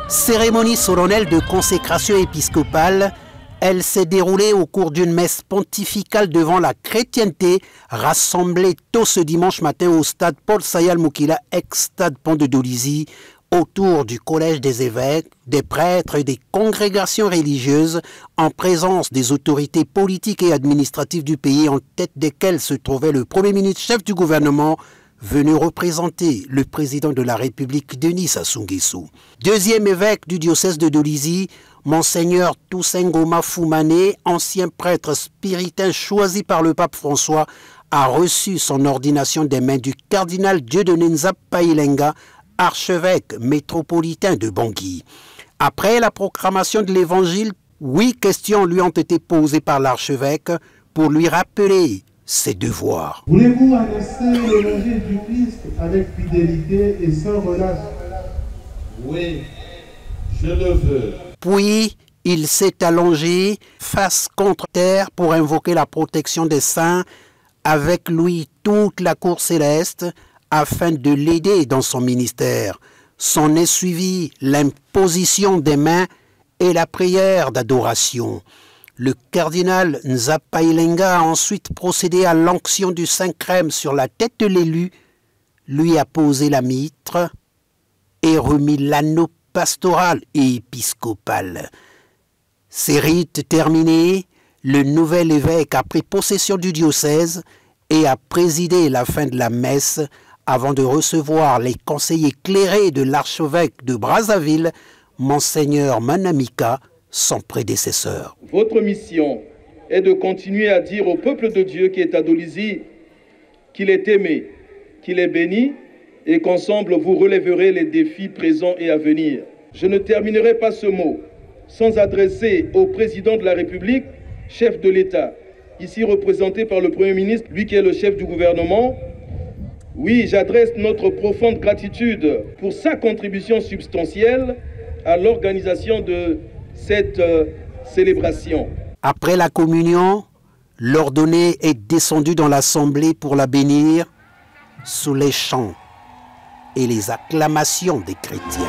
Cérémonie solennelle de consécration épiscopale, elle s'est déroulée au cours d'une messe pontificale devant la chrétienté, rassemblée tôt ce dimanche matin au stade Paul Sayal Moukila, ex-stade Pont de Dolisie, autour du collège des évêques, des prêtres et des congrégations religieuses, en présence des autorités politiques et administratives du pays, en tête desquelles se trouvait le Premier ministre chef du gouvernement, venu représenter le président de la République Denis Sassou Nguesso. Deuxième évêque du diocèse de Dolisie, Monseigneur Toussaint Ngoma Foumane, ancien prêtre spiritain choisi par le pape François, a reçu son ordination des mains du cardinal Dieudonné Nzapa Ilenga, archevêque métropolitain de Bangui. Après la proclamation de l'évangile, 8 questions lui ont été posées par l'archevêque pour lui rappeler ses devoirs. Voulez-vous annoncer l'évangile du Christ avec fidélité et sans relâche? Oui, je le veux. Puis, il s'est allongé face contre terre pour invoquer la protection des saints, avec lui toute la cour céleste, afin de l'aider dans son ministère. S'en est suivi l'imposition des mains et la prière d'adoration. Le cardinal Nzapa Ilenga a ensuite procédé à l'onction du Saint-Crème sur la tête de l'élu, lui a posé la mitre et remis l'anneau pastoral et épiscopal. Ces rites terminés, le nouvel évêque a pris possession du diocèse et a présidé la fin de la messe avant de recevoir les conseils éclairés de l'archevêque de Brazzaville, Monseigneur Manamika, son prédécesseur. Votre mission est de continuer à dire au peuple de Dieu qui est à Dolisie qu'il est aimé, qu'il est béni et qu'ensemble vous relèverez les défis présents et à venir. Je ne terminerai pas ce mot sans adresser au président de la République, chef de l'État, ici représenté par le Premier ministre, lui qui est le chef du gouvernement. Oui, j'adresse notre profonde gratitude pour sa contribution substantielle à l'organisation de cette célébration. Après la communion, l'ordonné est descendu dans l'assemblée pour la bénir sous les chants et les acclamations des chrétiens.